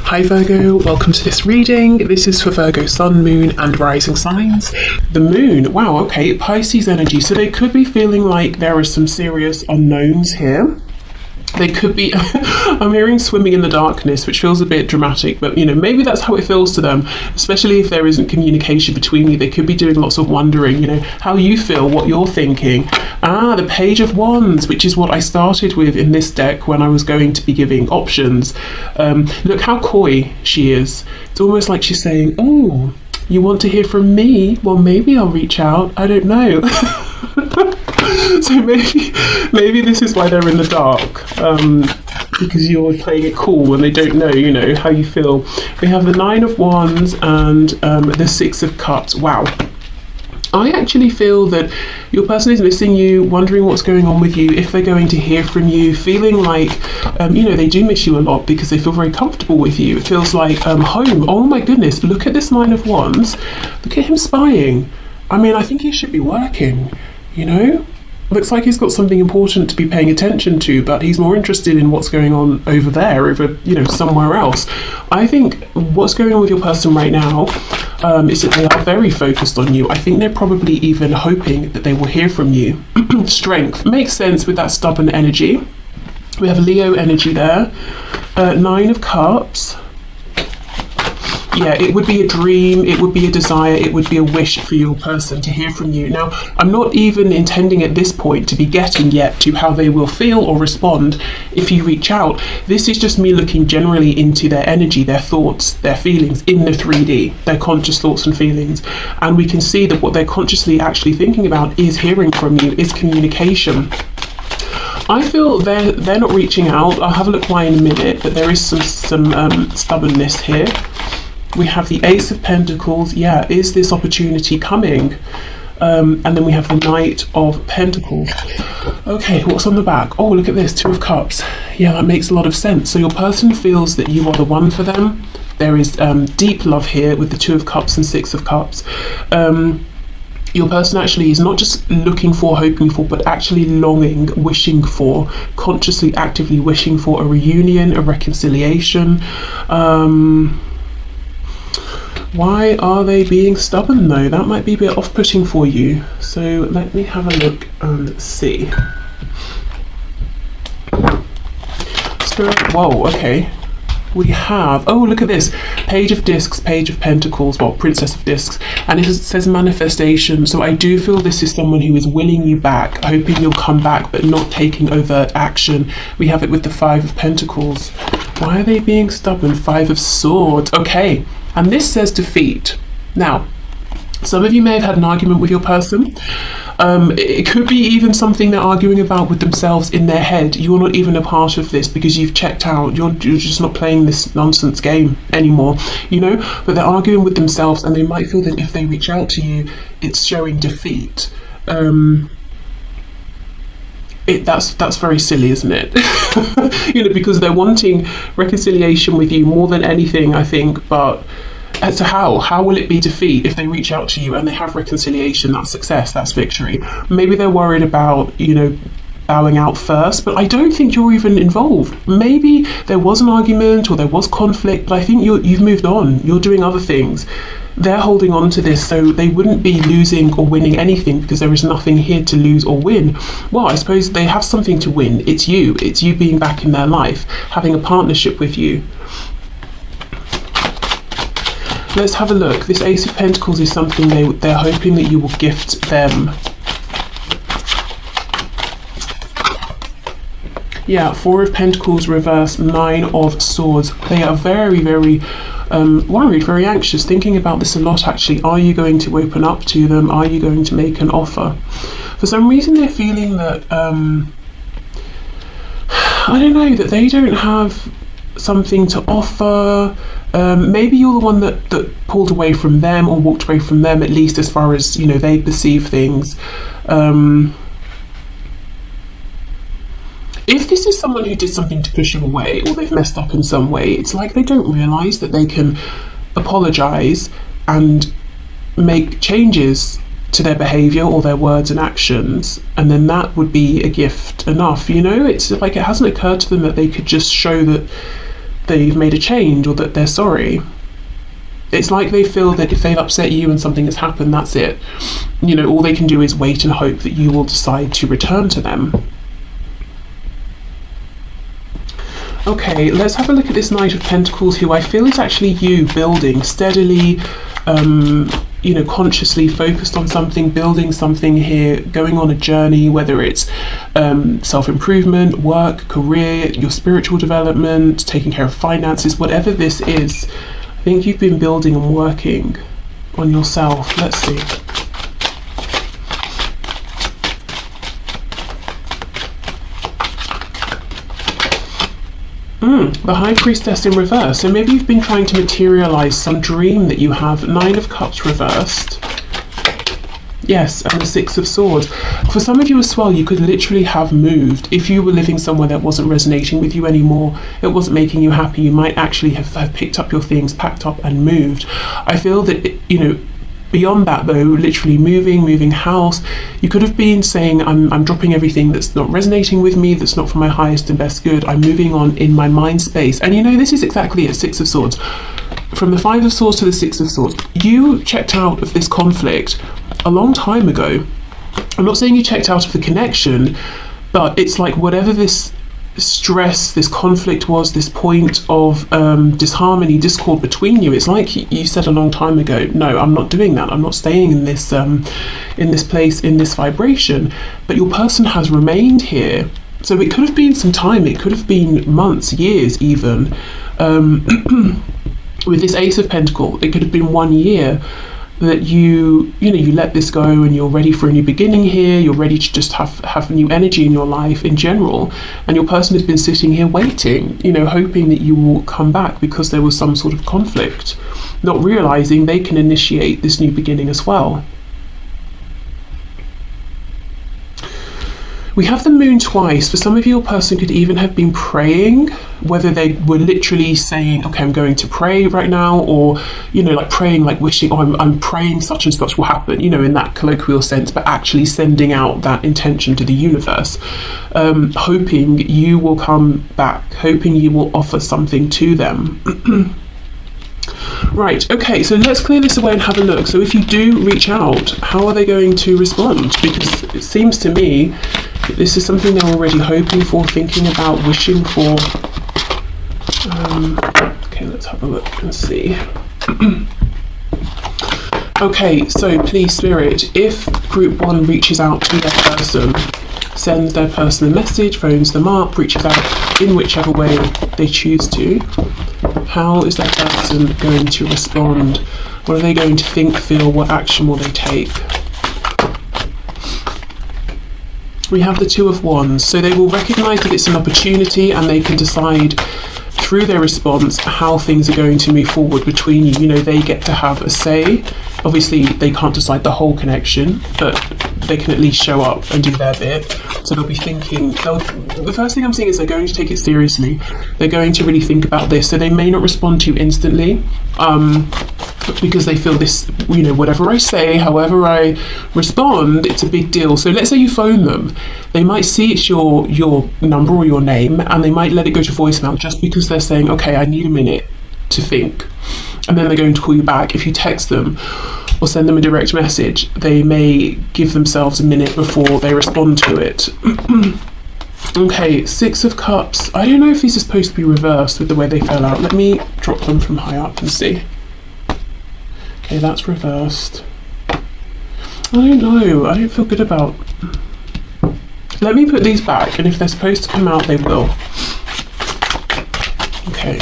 Hi Virgo, welcome to this reading. This is for Virgo Sun, Moon and Rising signs. The Moon, wow, okay, Pisces energy. So they could be feeling like there are some serious unknowns here. They could be, I'm hearing swimming in the darkness, which feels a bit dramatic, but maybe that's how it feels to them, especially if there isn't communication between you. They could be doing lots of wondering, how you feel, what you're thinking. The Page of Wands, which is what I started with in this deck when I was going to be giving options. Look how coy she is. It's almost like she's saying, oh, you want to hear from me? Well, maybe I'll reach out. I don't know. So maybe this is why they're in the dark, because you're playing it cool and they don't know, how you feel. We have the Nine of Wands and the Six of Cups. Wow. I actually feel that your person is missing you, wondering what's going on with you, if they're going to hear from you, feeling like, they do miss you a lot because they feel very comfortable with you. It feels like home. Oh my goodness, look at this Nine of Wands. Look at him spying. I think he should be working, Looks like he's got something important to be paying attention to, but he's more interested in what's going on over there, somewhere else. I think what's going on with your person right now is that they are very focused on you. I think they're probably even hoping that they will hear from you. Strength makes sense with that stubborn energy. We have Leo energy there. Nine of Cups. Yeah, it would be a dream, it would be a desire, it would be a wish for your person to hear from you. Now, I'm not even intending at this point to be getting yet to how they will feel or respond if you reach out. This is just me looking generally into their energy, their thoughts, their feelings in the 3D, their conscious thoughts and feelings. And we can see that what they're consciously actually thinking about is hearing from you, is communication. I feel they're not reaching out. I'll have a look why in a minute, but there is some stubbornness here. We have the Ace of Pentacles. Yeah, is this opportunity coming? And then we have the Knight of Pentacles. Okay, what's on the back? Oh, look at this, Two of Cups. Yeah, that makes a lot of sense. So your person feels that you are the one for them. There is deep love here with the Two of Cups and Six of Cups. Your person actually is not just looking for, hoping for, but actually longing, wishing for, consciously, actively wishing for a reunion, a reconciliation. Why are they being stubborn though? That might be a bit off-putting for you. So let me have a look and see. Spirit, whoa, okay. We have, oh look at this, Page of Discs, Page of Pentacles, well, Princess of Discs, and it says manifestation. So I do feel this is someone who is willing you back, hoping you'll come back, but not taking overt action. We have it with the Five of Pentacles. Why are they being stubborn? Five of Swords, okay. And this says defeat. Now, some of you may have had an argument with your person. It could be even something they're arguing about with themselves in their head. You're not even a part of this because you've checked out. You're just not playing this nonsense game anymore, But they're arguing with themselves and they might feel that if they reach out to you, it's showing defeat. That's very silly, isn't it? Because they're wanting reconciliation with you more than anything, I think, but so how will it be defeat if they reach out to you and they have reconciliation? That's success, that's victory. Maybe they're worried about, bowing out first, but I don't think you're even involved. Maybe there was an argument or there was conflict, but I think you've moved on. You're doing other things. They're holding on to this, so they wouldn't be losing or winning anything because there is nothing here to lose or win. Well, I suppose they have something to win. It's you being back in their life, having a partnership with you. Let's have a look. This Ace of Pentacles is something they're hoping that you will gift them. Yeah, Four of Pentacles reverse, Nine of Swords. They are very, very worried, very anxious, thinking about this a lot actually. Are you going to open up to them? Are you going to make an offer? For some reason they're feeling that, I don't know, that they don't have something to offer. Maybe you're the one that pulled away from them or walked away from them, at least as far as, they perceive things. If this is someone who did something to push you away or they've messed up in some way, it's like they don't realise that they can apologise and make changes to their behaviour or their words and actions, and then that would be a gift enough. It's like it hasn't occurred to them that they could just show that they've made a change or that they're sorry. It's like they feel that if they've upset you and something has happened, that's it. You know, all they can do is wait and hope that you will decide to return to them. Okay, let's have a look at this Knight of Pentacles, who I feel is actually you building steadily, you know, consciously focused on something, building something here, going on a journey, whether it's self-improvement, work, career, your spiritual development, taking care of finances, whatever this is. I think you've been building and working on yourself. Let's see. The High Priestess in reverse. So maybe you've been trying to materialize some dream that you have. 9 of Cups reversed. Yes, and the 6 of Swords. For some of you as well, you could literally have moved. If you were living somewhere that wasn't resonating with you anymore, it wasn't making you happy, you might actually have picked up your things, packed up and moved. I feel that, you know, beyond that though, literally moving house, you could have been saying, I'm dropping everything that's not resonating with me, that's not for my highest and best good, I'm moving on in my mind space. And you know, this is exactly it, 6 of Swords. From the 5 of Swords to the 6 of Swords, you checked out of this conflict a long time ago. I'm not saying you checked out of the connection, but it's like whatever this stress, this conflict was, this point of disharmony, discord between you, it's like you said a long time ago, no, I'm not doing that, I'm not staying in this place, in this vibration. But your person has remained here. So it could have been some time, it could have been months, years even. With this Ace of Pentacles, it could have been 1 year that you let this go and you're ready for a new beginning here, you're ready to just have new energy in your life in general, and your person has been sitting here waiting, you know, hoping that you will come back because there was some sort of conflict, not realizing they can initiate this new beginning as well. We have the Moon twice. For some of you, your person could even have been praying, whether they were literally saying, okay, I'm going to pray right now, or, you know, like praying, like wishing, oh, I'm praying such and such will happen, you know, in that colloquial sense, but actually sending out that intention to the universe, hoping you will come back, hoping you will offer something to them. Right, okay, so let's clear this away and have a look. So if you do reach out, how are they going to respond? Because it seems to me that this is something they're already hoping for, thinking about, wishing for. Okay, let's have a look and see. Okay, so please, Spirit, if Group 1 reaches out to their person, sends their person a message, phones them up, reaches out in whichever way they choose to, how is that person going to respond? What are they going to think, feel? What action will they take? We have the Two of Wands. So they will recognize that it's an opportunity and they can decide through their response how things are going to move forward between you. You know, they get to have a say. Obviously, they can't decide the whole connection, but they can at least show up and do their bit. So they'll be thinking, the first thing I'm seeing is they're going to take it seriously. They're going to really think about this. So they may not respond to you instantly, because they feel this, you know, whatever I say, however I respond, it's a big deal. So let's say you phone them. They might see it's your number or your name, and they might let it go to voicemail just because they're saying, okay, I need a minute to think. And then they're going to call you back. If you text them or send them a direct message, they may give themselves a minute before they respond to it. Okay, Six of Cups. I don't know if these are supposed to be reversed with the way they fell out. Let me drop them from high up and see. Okay, that's reversed. I don't know. I don't feel good about... Let me put these back, and if they're supposed to come out, they will. Okay.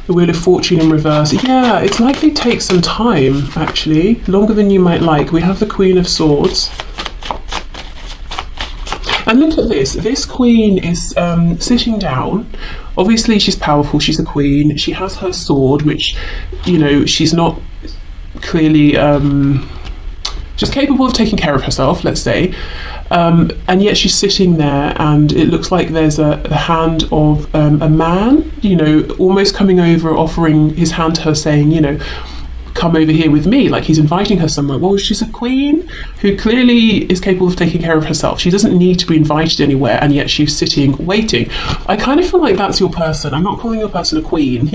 The Wheel of Fortune in reverse. Yeah, it's like they take some time, actually. Longer than you might like. We have the Queen of Swords. And look at this. This Queen is sitting down. Obviously, she's powerful. She's a queen. She has her sword, which, you know, she's not clearly... she's capable of taking care of herself, let's say. And yet she's sitting there, and it looks like there's the hand of a man, you know, almost coming over, offering his hand to her, saying, you know, come over here with me, like he's inviting her somewhere. Well, she's a queen who clearly is capable of taking care of herself. She doesn't need to be invited anywhere, and yet she's sitting waiting. I kind of feel like that's your person. I'm not calling your person a queen.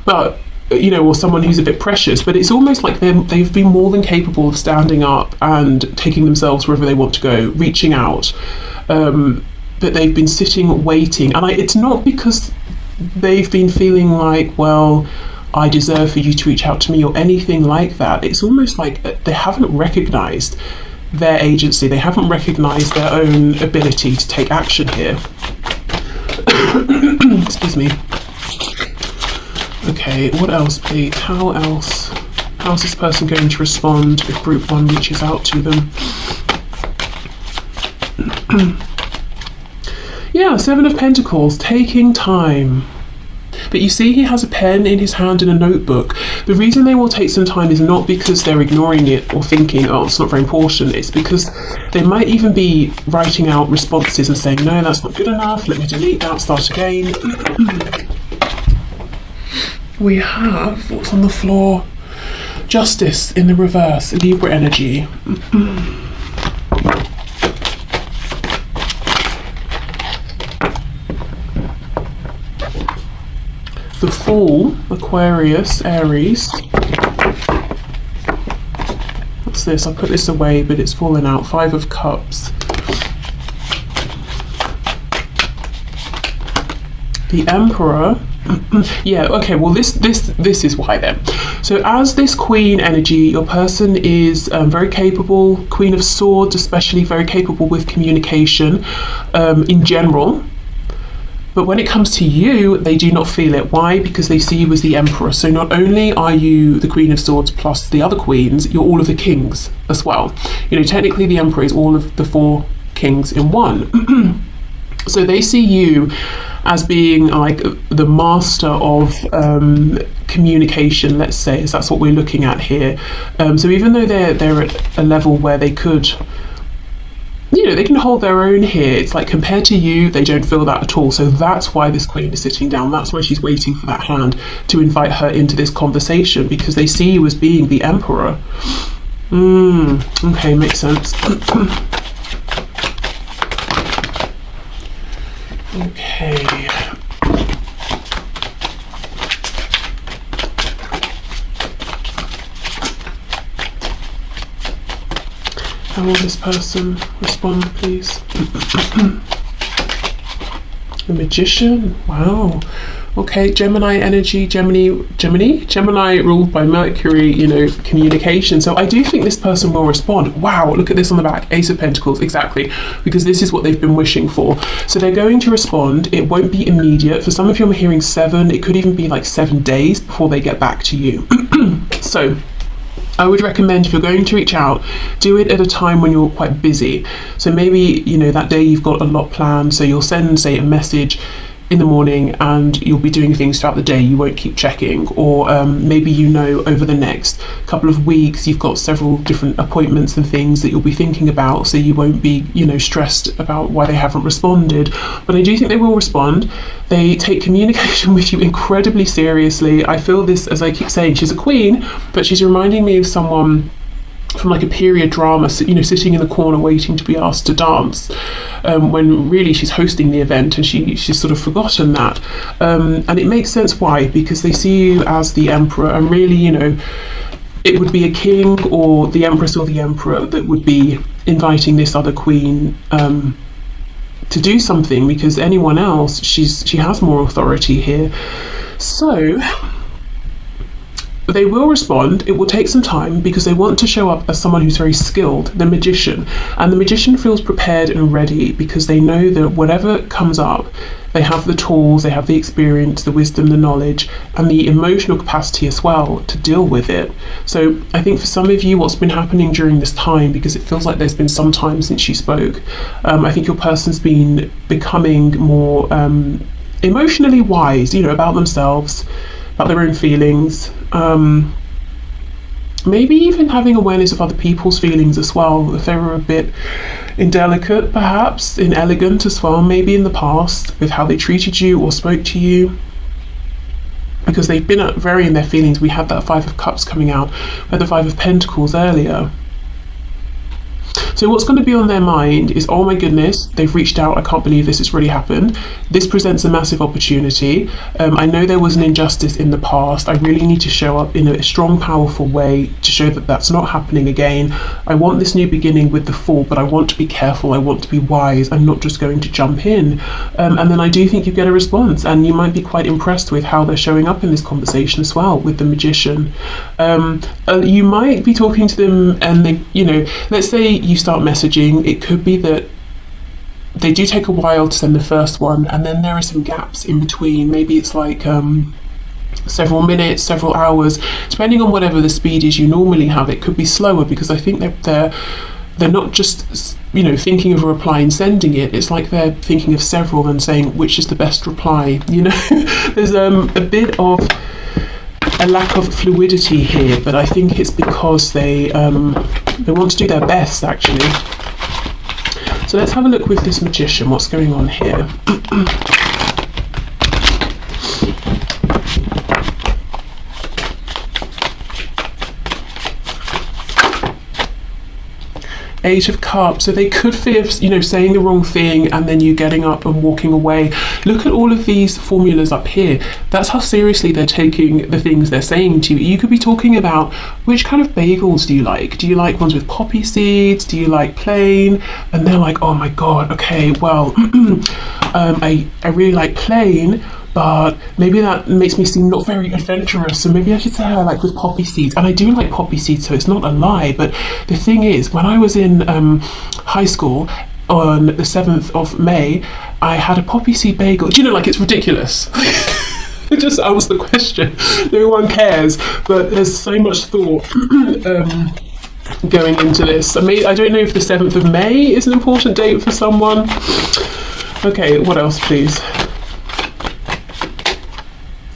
But or someone who's a bit precious, but it's almost like they've been more than capable of standing up and taking themselves wherever they want to go, reaching out, but they've been sitting waiting. And it's not because they've been feeling like, well, I deserve for you to reach out to me or anything like that. It's almost like they haven't recognized their agency, they haven't recognized their own ability to take action here. Excuse me. Okay, what else, please? How's this person going to respond if group 1 reaches out to them? Yeah, 7 of Pentacles, taking time. But you see, he has a pen in his hand and a notebook. The reason they will take some time is not because they're ignoring it or thinking, oh, it's not very important. It's because they might even be writing out responses and saying, no, that's not good enough. Let me delete that, start again. We have, what's on the floor? Justice in the reverse, Libra energy. The Fool, Aquarius, Aries. What's this? I put this away, but it's fallen out. 5 of Cups. The Emperor. Yeah, okay, well this is why then. So as this Queen energy, your person is very capable, Queen of Swords especially, very capable with communication in general. But when it comes to you, they do not feel it. Why? Because they see you as the Emperor. So not only are you the Queen of Swords plus the other queens, you're all of the kings as well. Technically the Emperor is all of the 4 kings in one. So they see you as being like the master of communication, let's say, as that's what we're looking at here. So even though they're at a level where they could, they can hold their own here, it's like compared to you, they don't feel that at all. So that's why this queen is sitting down. That's why she's waiting for that hand to invite her into this conversation, because they see you as being the Emperor. Okay, makes sense. Okay. How will this person respond, please? The Magician. Wow. Okay, Gemini energy, Gemini ruled by Mercury, communication. So I do think this person will respond. Wow, look at this on the back, Ace of Pentacles, exactly, because this is what they've been wishing for. So they're going to respond. It won't be immediate. For some of you, I'm hearing 7. It could even be like 7 days before they get back to you. So I would recommend, if you're going to reach out, do it at a time when you're quite busy. So maybe, that day you've got a lot planned, so you'll send, say, a message in the morning and you'll be doing things throughout the day, you won't keep checking. Or maybe over the next couple of weeks you've got several different appointments and things that you'll be thinking about, so you won't be stressed about why they haven't responded. But I do think they will respond. They take communication with you incredibly seriously. I feel this, as I keep saying, she's a queen, but she's reminding me of someone from like a period drama, sitting in the corner waiting to be asked to dance, when really she's hosting the event and she's sort of forgotten that. And it makes sense why, because they see you as the Emperor, and really, it would be a king or the Empress or the Emperor that would be inviting this other queen to do something, because anyone else, she has more authority here. So they will respond. It will take some time because they want to show up as someone who's very skilled, the Magician. And the Magician feels prepared and ready because they know that whatever comes up, they have the tools, they have the experience, the wisdom, the knowledge, and the emotional capacity as well to deal with it. So I think for some of you, what's been happening during this time, because it feels like there's been some time since you spoke, I think your person's been becoming more emotionally wise, about themselves, about their own feelings, maybe even having awareness of other people's feelings as well, if they were a bit indelicate, perhaps inelegant as well, maybe in the past with how they treated you or spoke to you. because they've been very in their feelings. We had that Five of Cups coming out, we had the Five of Pentacles earlier. So what's going to be on their mind is, oh my goodness, they've reached out, I can't believe this has really happened. This presents a massive opportunity. I know there was an injustice in the past. I really need to show up in a strong, powerful way to show that that's not happening again. I want this new beginning with the Fool, but I want to be careful, I want to be wise. I'm not just going to jump in. And then I do think you get a response, and you might be quite impressed with how they're showing up in this conversation as well with the Magician. You might be talking to them and they, you know, let's say you start messaging, it could be that they do take a while to send the first one, and then there are some gaps in between. Maybe it's like several minutes, several hours, depending on whatever the speed is you normally have. It could be slower, because I think they're not just, you know, thinking of a reply and sending it. It's like they're thinking of several and saying which is the best reply, you know. There's a bit of a lack of fluidity here, but I think it's because they want to do their best, actually. So let's have a look with this Magician, what's going on here. Eight of Cups. So they could fear, you know, saying the wrong thing and then you getting up and walking away. Look at all of these formulas up here. That's how seriously they're taking the things they're saying to you. You could be talking about, which kind of bagels do you like? Do you like ones with poppy seeds? Do you like plain? And they're like, oh my god, okay, well, I really like plain, but maybe that makes me seem not very adventurous, so maybe I should say I like with poppy seeds. And I do like poppy seeds, so it's not a lie. But the thing is, when I was in high school on the 7th of May, I had a poppy seed bagel. Do you know, like, it's ridiculous. Just ask the question. No one cares, but there's so much thought going into this. I mean, I don't know if the 7th of May is an important date for someone. Okay, what else, please?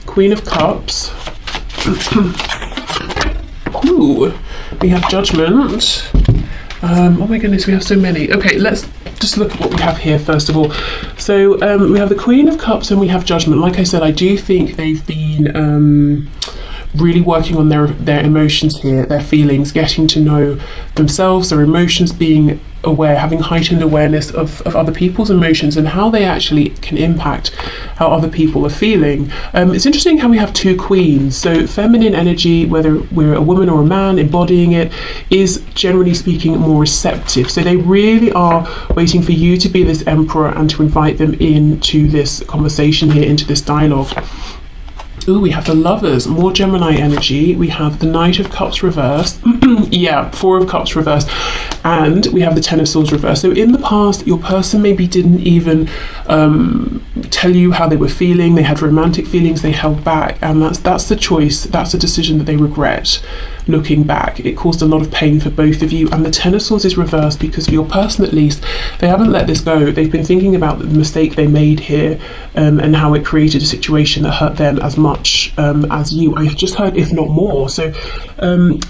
Queen of Cups. Ooh, we have Judgment. Oh my goodness, we have so many. Okay, let's just look at what we have here first of all. So we have the Queen of Cups and we have Judgment. Like I said, I do think they've been really working on their emotions here, their feelings, getting to know themselves, their emotions, being aware, having heightened awareness of other people's emotions and how they actually can impact how other people are feeling. It's interesting how we have two queens. So feminine energy, whether we're a woman or a man embodying it, is generally speaking more receptive. So they really are waiting for you to be this emperor and to invite them into this conversation here, into this dialogue. Ooh, we have the Lovers, more Gemini energy. We have the Knight of Cups reversed. Yeah, Four of Cups reversed. And we have the Ten of Swords reversed. So in the past, your person maybe didn't even tell you how they were feeling. They had romantic feelings, they held back. And that's the choice, that's the decision that they regret looking back. It caused a lot of pain for both of you. And the Ten of Swords is reversed because for your person at least, they haven't let this go. They've been thinking about the mistake they made here and how it created a situation that hurt them as much as you. I just heard, if not more. So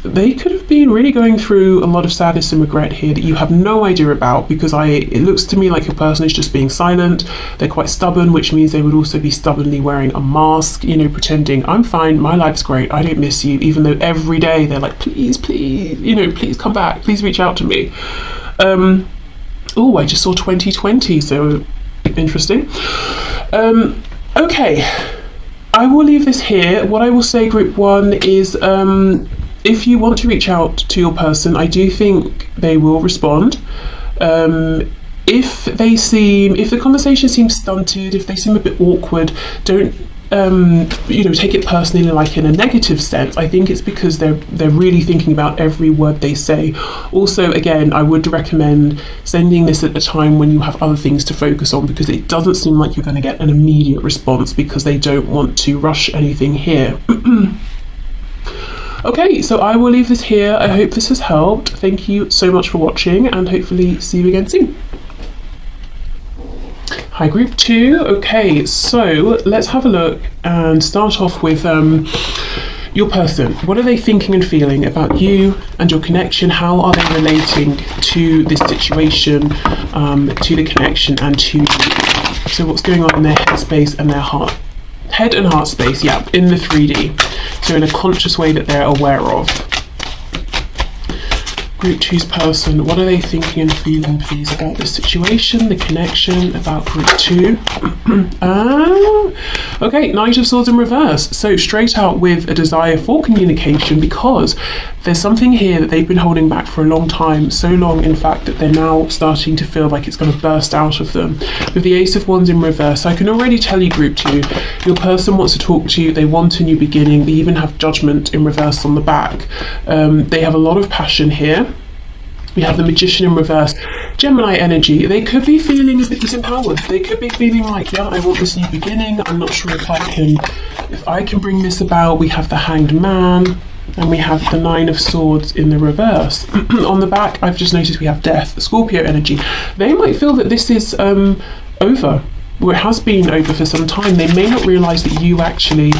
they could have been really going through a lot of sadness and regret here that you have no idea about, because it looks to me like your person is just being silent. They're quite stubborn, which means they would also be stubbornly wearing a mask, you know, pretending I'm fine, my life's great, I don't miss you, even though every day they're like, please, you know, please come back, please reach out to me. Oh, I just saw 2020, so interesting. Okay, I will leave this here. What I will say, group one, is if you want to reach out to your person, I do think they will respond. If the conversation seems stunted, if they seem a bit awkward, don't you know, take it personally, like in a negative sense. I think it's because they're really thinking about every word they say. Also, again, I would recommend sending this at a time when you have other things to focus on, because it doesn't seem like you're going to get an immediate response because they don't want to rush anything here. Okay, so I will leave this here. I hope this has helped. Thank you so much for watching, and hopefully see you again soon. Hi, group two. Okay, so let's have a look and start off with your person. What are they thinking and feeling about you and your connection? How are they relating to this situation, to the connection, and to you? So what's going on in their headspace and their heart Head and heart space, yeah, in the 3D. So in a conscious way that they're aware of. Group 2's person, what are they thinking and feeling, please, about this situation, the connection, about Group 2? Okay, Knight of Swords in reverse. So straight out with a desire for communication, because there's something here that they've been holding back for a long time, so long in fact that they're now starting to feel like it's going to burst out of them. With the Ace of Wands in reverse, I can already tell you, Group 2, your person wants to talk to you, they want a new beginning, they even have Judgment in reverse on the back. They have a lot of passion here. We have the Magician in reverse. Gemini energy, they could be feeling a bit disempowered. They could be feeling like, yeah, I want this new beginning. I'm not sure if I can bring this about. We have the Hanged Man, and we have the 9 of Swords in the reverse. On the back, I've just noticed we have Death, Scorpio energy. They might feel that this is over, or it has been over for some time. They may not realise that you actually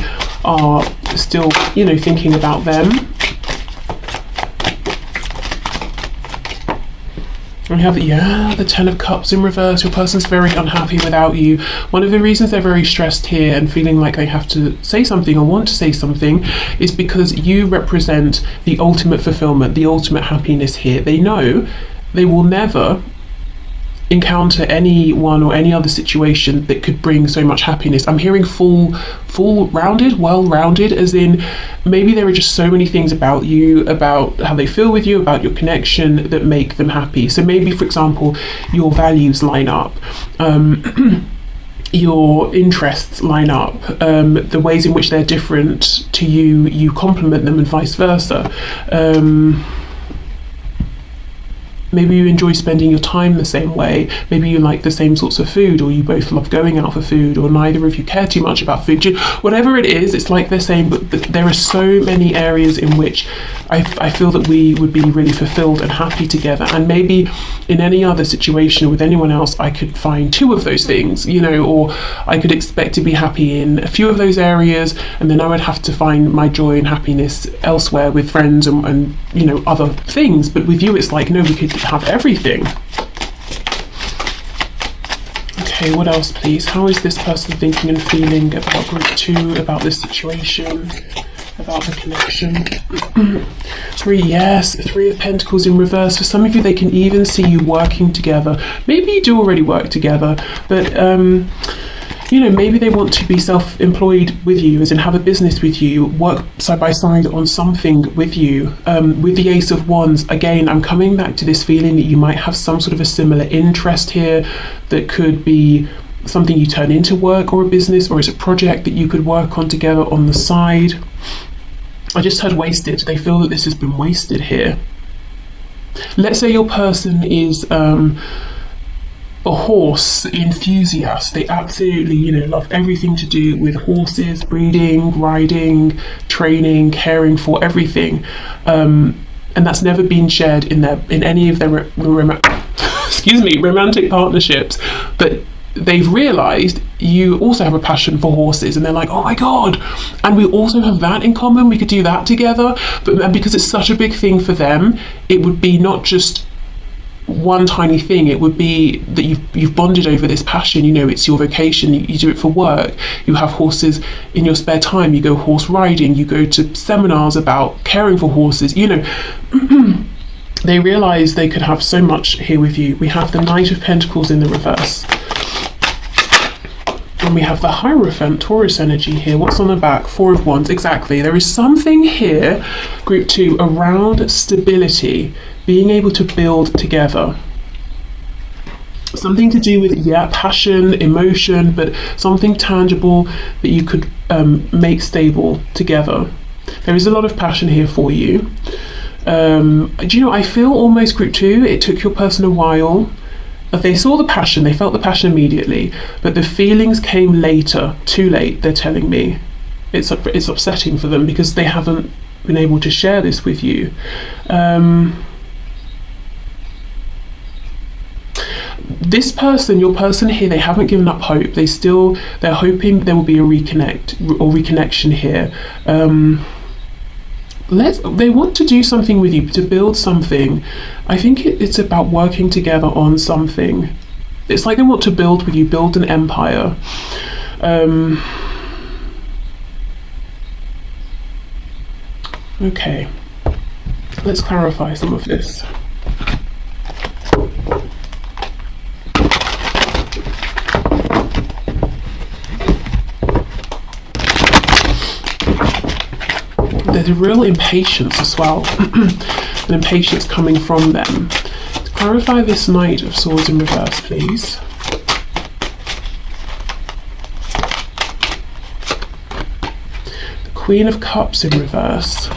are still, thinking about them. We have, the 10 of Cups in reverse. Your person's very unhappy without you. One of the reasons they're very stressed here and feeling like they have to say something or want to say something is because you represent the ultimate fulfillment, the ultimate happiness here. They know they will never encounter anyone or any other situation that could bring so much happiness. I'm hearing well-rounded, as in maybe there are just so many things about you, about how they feel with you, about your connection that make them happy. So maybe, for example, your values line up, your interests line up, the ways in which they're different to you, you complement them, and vice versa. Maybe you enjoy spending your time the same way. Maybe you like the same sorts of food, or you both love going out for food, or neither of you care too much about food. Whatever it is, it's like they're saying, but there are so many areas in which I feel that we would be really fulfilled and happy together. And maybe in any other situation with anyone else, I could find 2 of those things, or I could expect to be happy in a few of those areas, and then I would have to find my joy and happiness elsewhere with friends and other things. But with you, it's like, no, we could have everything. Okay, what else, please? How is this person thinking and feeling about Group 2, about this situation, about the connection? 3, yes, 3 of Pentacles in reverse. For some of you, they can even see you working together. Maybe you do already work together, but maybe they want to be self-employed with you, as in have a business with you, work side by side on something with you. With the Ace of Wands, again, I'm coming back to this feeling that you might have some sort of a similar interest here that could be something you turn into work or a business, or it's a project that you could work on together on the side. I just heard wasted. They feel that this has been wasted here. Let's say your person is a horse enthusiast. They absolutely, love everything to do with horses, breeding, riding, training, caring for everything. And that's never been shared in any of their romantic partnerships. But they've realized you also have a passion for horses, and they're like, oh my god, and we also have that in common, we could do that together. But because it's such a big thing for them, it would be not just one tiny thing, it would be that you've bonded over this passion. It's your vocation, you do it for work, you have horses in your spare time, you go horse riding, you go to seminars about caring for horses. They realize they could have so much here with you. We have the Knight of Pentacles in the reverse, and we have the Hierophant, Taurus energy here. What's on the back? 4 of Wands. Exactly, there is something here, Group 2, around stability, being able to build together. Something to do with, passion, emotion, but something tangible that you could make stable together. There is a lot of passion here for you. I feel almost, Group 2, it took your person a while. They saw the passion, they felt the passion immediately, but the feelings came later, too late, they're telling me. It's upsetting for them because they haven't been able to share this with you. This person, your person here, they haven't given up hope. They're hoping there will be a reconnection here. They want to do something with you, to build something. I think it's about working together on something. It's like they want to build with you, build an empire. Okay, let's clarify some of this. There's a real impatience as well, an impatience coming from them. To clarify this Knight of Swords in reverse, please. The Queen of Cups in reverse.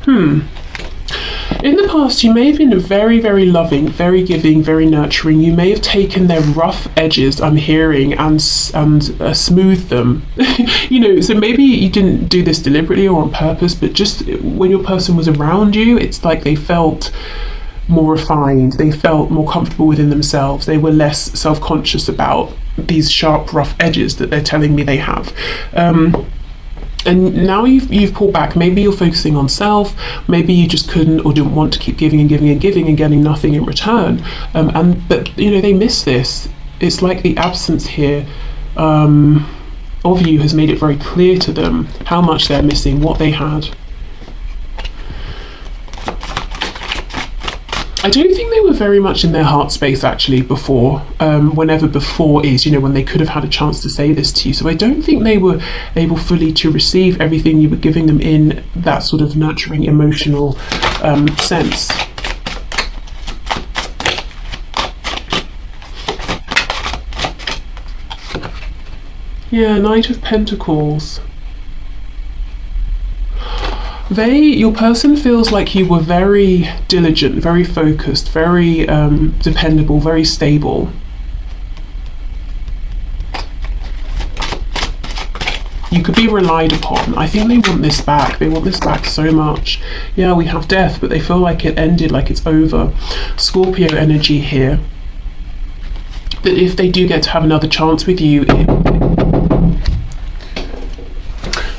In the past, you may have been very, very loving, very giving, very nurturing. You may have taken their rough edges, I'm hearing, and smoothed them. You know, so maybe you didn't do this deliberately or on purpose, but just when your person was around you, it's like they felt more refined, they felt more comfortable within themselves, they were less self-conscious about these sharp, rough edges that they're telling me they have. And now you've pulled back. Maybe you're focusing on self. Maybe you just couldn't or didn't want to keep giving and giving and giving and getting nothing in return. But you know, they miss this. It's like the absence here of you has made it very clear to them how much they're missing, what they had. I don't think they were very much in their heart space actually before, whenever before is, you know, when they could have had a chance to say this to you. So I don't think they were able fully to receive everything you were giving them in that sort of nurturing emotional sense. Yeah, Knight of Pentacles. Your person feels like you were very diligent, very focused, very dependable, very stable. You could be relied upon. I think they want this back. They want this back so much. Yeah, we have death, but they feel like it ended, like it's over. Scorpio energy here. That if they do get to have another chance with you,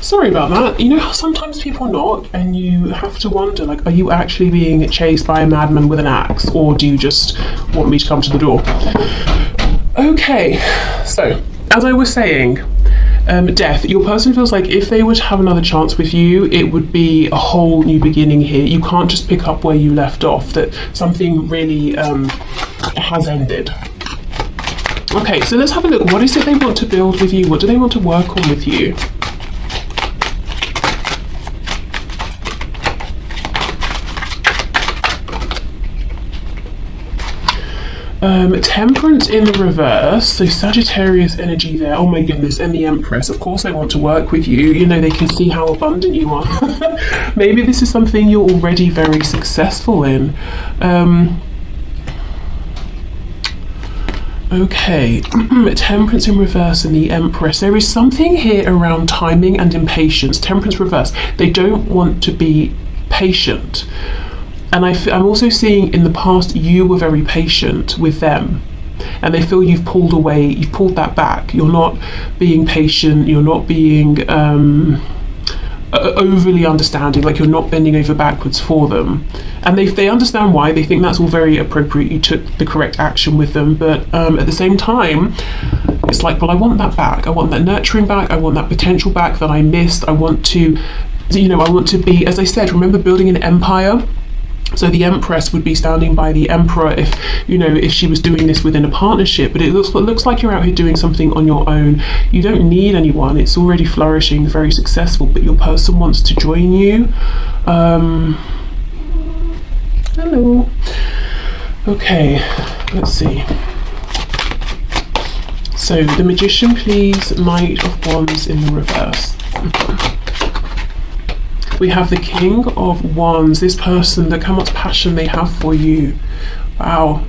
sorry about that. You know how sometimes people knock and you have to wonder, like, are you actually being chased by a madman with an axe, or do you just want me to come to the door? Okay, so as I was saying, death. Your person feels like if they were to have another chance with you, it would be a whole new beginning here. You can't just pick up where you left off, that something really has ended. Okay, so let's have a look. What is it they want to build with you? What do they want to work on with you? Temperance in the reverse, so Sagittarius energy there. Oh my goodness, and the Empress. Of course they want to work with you. You know, they can see how abundant you are. Maybe this is something you're already very successful in. Okay, Temperance in reverse and the Empress. There is something here around timing and impatience. Temperance reverse. They don't want to be patient. And I'm also seeing in the past you were very patient with them, and they feel you've pulled away, you've pulled that back. You're not being patient, you're not being overly understanding, like you're not bending over backwards for them. And they understand why. They think that's all very appropriate. You took the correct action with them, but at the same time, it's like, well, I want that back. I want that nurturing back. I want that potential back that I missed. I want to, you know, I want to be, as I said, remember building an empire? So the Empress would be standing by the Emperor if, you know, if she was doing this within a partnership. But it looks like you're out here doing something on your own. You don't need anyone. It's already flourishing, very successful. But your person wants to join you. Hello. Okay, let's see. So the Magician, please. Knight of Wands in the reverse. We have the King of Wands. This person, look how much passion they have for you. Wow.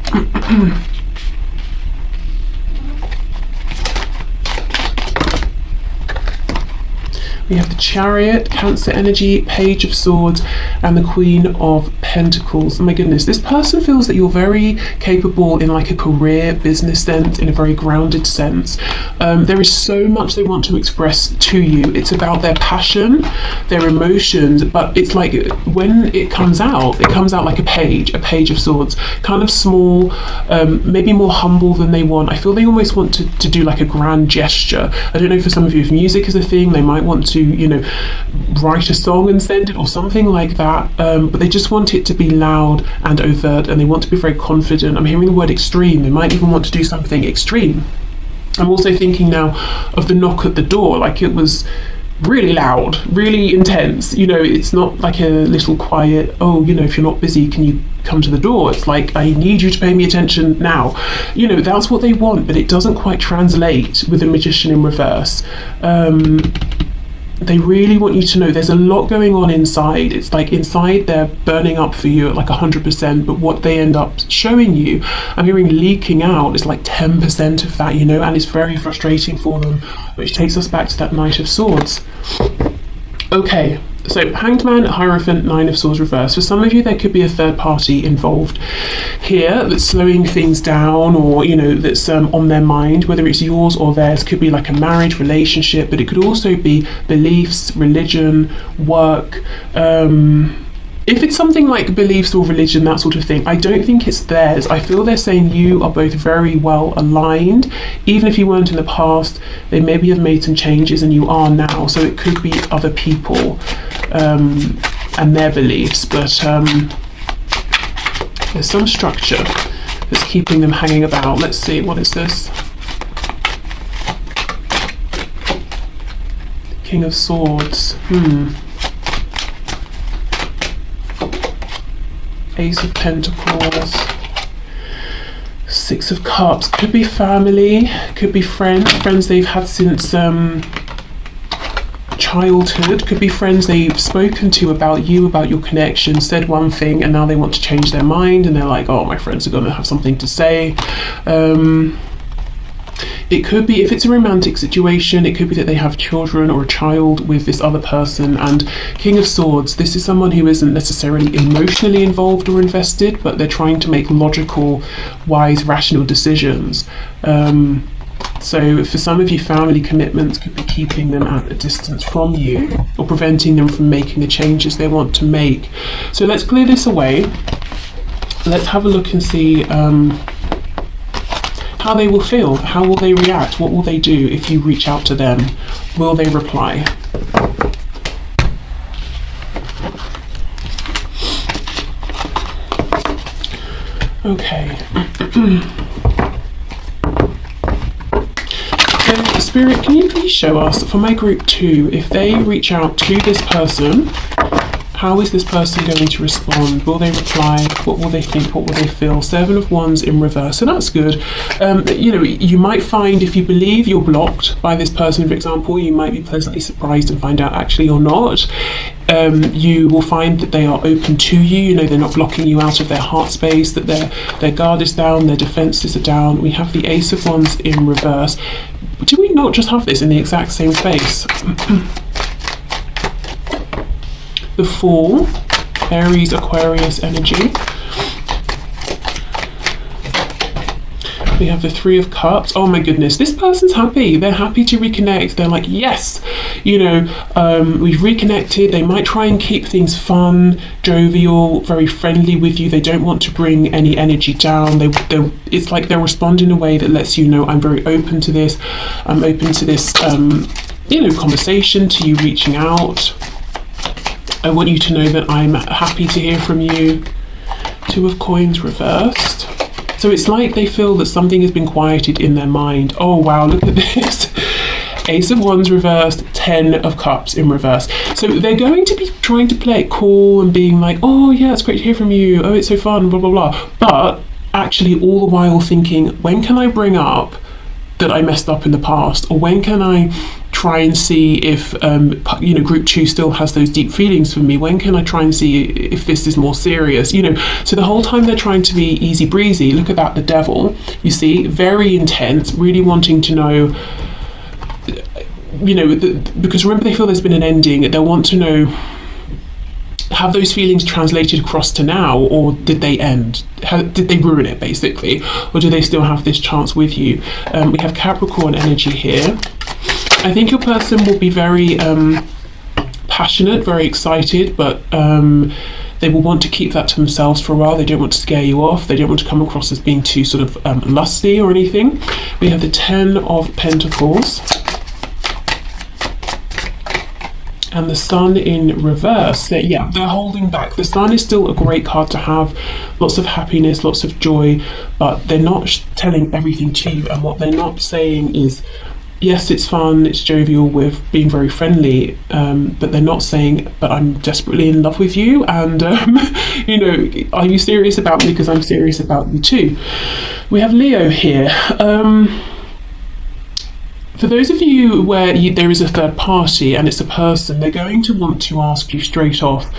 We have the Chariot, Cancer energy, Page of Swords, and the Queen of Pentacles. Oh my goodness, this person feels that you're very capable in like a career, business sense, in a very grounded sense. There is so much they want to express to you. It's about their passion, their emotions, but it's like when it comes out like a page of swords, kind of small, maybe more humble than they want. I feel they almost want to do like a grand gesture. I don't know, for some of you, if music is a thing, they might want to, you know, write a song and send it or something like that, but they just want it to be loud and overt, and they want to be very confident. I'm hearing the word extreme. They might even want to do something extreme. I'm also thinking now of the knock at the door, like it was really loud, really intense. You know, it's not like a little quiet, oh, you know, if you're not busy, can you come to the door? It's like, I need you to pay me attention now. You know, that's what they want, but it doesn't quite translate with the Magician in reverse. They really want you to know there's a lot going on inside. It's like inside they're burning up for you at like 100%, but what they end up showing you, I'm hearing leaking out, is like 10% of that, you know, and it's very frustrating for them, which takes us back to that Knight of Swords. Okay, so Hanged Man, Hierophant, Nine of Swords reverse. For some of you, there could be a third party involved here that's slowing things down, or, you know, that's on their mind, whether it's yours or theirs. Could be like a marriage, relationship, but it could also be beliefs, religion, work. If it's something like beliefs or religion, that sort of thing, I don't think it's theirs. I feel they're saying you are both very well aligned. Even if you weren't in the past, they maybe have made some changes and you are now. So it could be other people and their beliefs, but there's some structure that's keeping them hanging about. Let's see, what is this? King of Swords. Ace of Pentacles, Six of Cups. Could be family, could be friends they've had since childhood, could be friends they've spoken to about you, about your connection, said one thing and now they want to change their mind and they're like, oh, my friends are going to have something to say. It could be, if it's a romantic situation, it could be that they have children or a child with this other person. And King of Swords, this is someone who isn't necessarily emotionally involved or invested, but they're trying to make logical, wise, rational decisions. So for some of you, family commitments could be keeping them at a distance from you or preventing them from making the changes they want to make. So let's clear this away. Let's have a look and see how they will feel. How will they react? What will they do if you reach out to them? Will they reply? Okay. So, Spirit, can you please show us, for my group 2, if they reach out to this person, how is this person going to respond? Will they reply? What will they think? What will they feel? Seven of Wands in reverse, so that's good. You know, you might find, if you believe you're blocked by this person, for example, you might be pleasantly surprised and find out actually you're not. You will find that they are open to you. You know, they're not blocking you out of their heart space, that their guard is down, their defenses are down. We have the Ace of Wands in reverse. Do we not just have this in the exact same space? The Fool, Aries, Aquarius energy. We have the Three of Cups. Oh my goodness, this person's happy. They're happy to reconnect. They're like, yes, you know, we've reconnected. They might try and keep things fun, jovial, very friendly with you. They don't want to bring any energy down. It's like they're responding in a way that lets you know, I'm very open to this. I'm open to this, you know, conversation, to you reaching out. I want you to know that I'm happy to hear from you. Two of Coins reversed. So it's like they feel that something has been quieted in their mind. Oh wow, look at this. Ace of Wands reversed, 10 of Cups in reverse. So they're going to be trying to play it cool and being like, oh yeah, it's great to hear from you. Oh, it's so fun, blah, blah, blah. But actually all the while thinking, when can I bring up that I messed up in the past? Or when can I try and see if you know, group 2 still has those deep feelings for me? When can I try and see if this is more serious? You know, so the whole time they're trying to be easy breezy. Look at that, the Devil, you see, very intense, really wanting to know, you know, because remember, they feel there's been an ending. They'll want to know have those feelings translated across to now, or did they end? Did they ruin it, basically? Or do they still have this chance with you? We have Capricorn energy here. I think your person will be very passionate, very excited, but they will want to keep that to themselves for a while. They don't want to scare you off. They don't want to come across as being too sort of lusty or anything. We have the 10 of Pentacles. And the Sun in reverse. They're holding back. The Sun is still a great card to have. Lots of happiness, lots of joy, but they're not telling everything to you. And what they're not saying is, yes, it's fun, it's jovial with being very friendly, but they're not saying, but I'm desperately in love with you, and you know, are you serious about me? Because I'm serious about you too. We have Leo here. For those of you where there is a third party and it's a person, they're going to want to ask you straight off,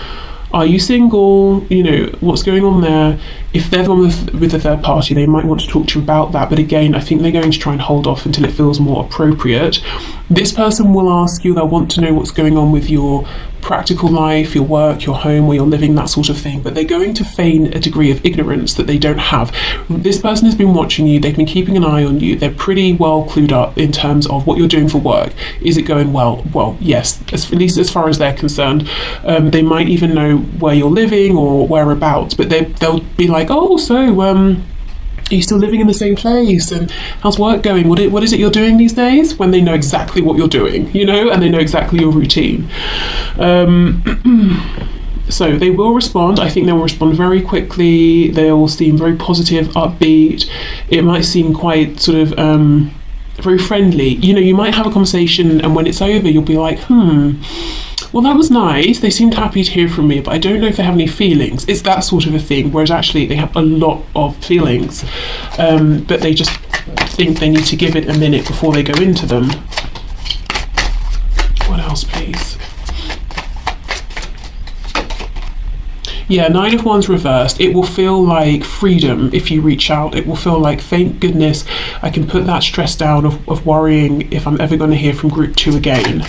are you single? You know, what's going on there? If they're the one with a third party, they might want to talk to you about that. But again, I think they're going to try and hold off until it feels more appropriate. This person will ask you, they'll want to know what's going on with your practical life, your work, your home, where you're living, that sort of thing. But they're going to feign a degree of ignorance that they don't have. This person has been watching you, they've been keeping an eye on you, they're pretty well clued up in terms of what you're doing for work. Is it going well? Well, yes, at least as far as they're concerned. They might even know where you're living or whereabouts, but they'll be like, oh, so are you still living in the same place, and how's work going? What is it you're doing these days? When they know exactly what you're doing, you know, and they know exactly your routine. So they will respond. I think they will respond very quickly. They'll seem very positive, upbeat. It might seem quite sort of very friendly. You know, you might have a conversation, and when it's over, you'll be like, well, that was nice. They seemed happy to hear from me, but I don't know if they have any feelings. It's that sort of a thing, whereas actually they have a lot of feelings, but they just think they need to give it a minute before they go into them. What else, please? Yeah, 9 of Wands reversed. It will feel like freedom if you reach out. It will feel like, thank goodness, I can put that stress down of worrying if I'm ever going to hear from group 2 again.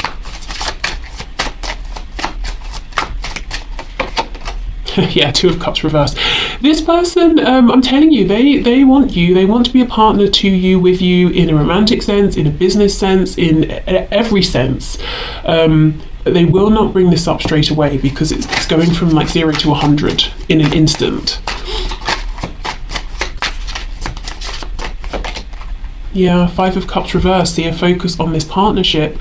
Yeah, 2 of Cups reversed. This person, I'm telling you, they want you. They want to be a partner to you, with you, in a romantic sense, in a business sense, in every sense. They will not bring this up straight away, because it's going from like 0 to 100 in an instant. Yeah, 5 of Cups reversed. See a focus on this partnership.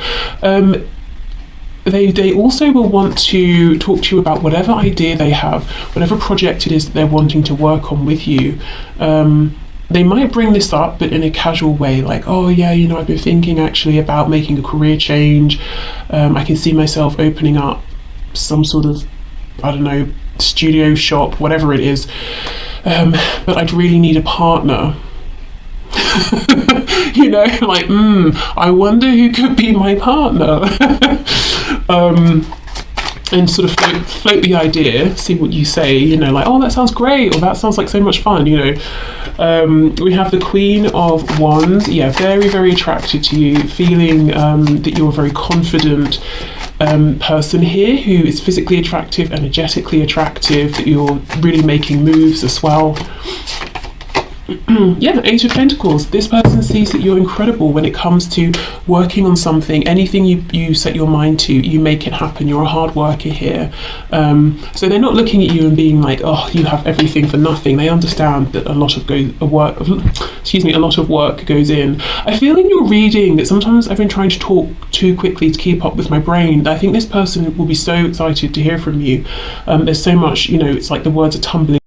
They also will want to talk to you about whatever idea they have, whatever project it is that they're wanting to work on with you. They might bring this up, but in a casual way, like, oh yeah, you know, I've been thinking actually about making a career change. I can see myself opening up some sort of, I don't know, studio shop, whatever it is. But I'd really need a partner. You know, like, I wonder who could be my partner. And sort of float the idea, see what you say, you know, like, oh, that sounds great, or that sounds like so much fun, you know. We have the Queen of Wands. Yeah, very, very attracted to you, feeling that you're a very confident person here, who is physically attractive, energetically attractive, that you're really making moves as well. Yeah, 8 of Pentacles. This person sees that you're incredible when it comes to working on something. Anything you set your mind to, you make it happen. You're a hard worker here. So they're not looking at you and being like, oh, you have everything for nothing. They understand that a lot of work goes in. I feel in your reading that sometimes I've been trying to talk too quickly to keep up with my brain. I think this person will be so excited to hear from you. There's so much, you know, it's like the words are tumbling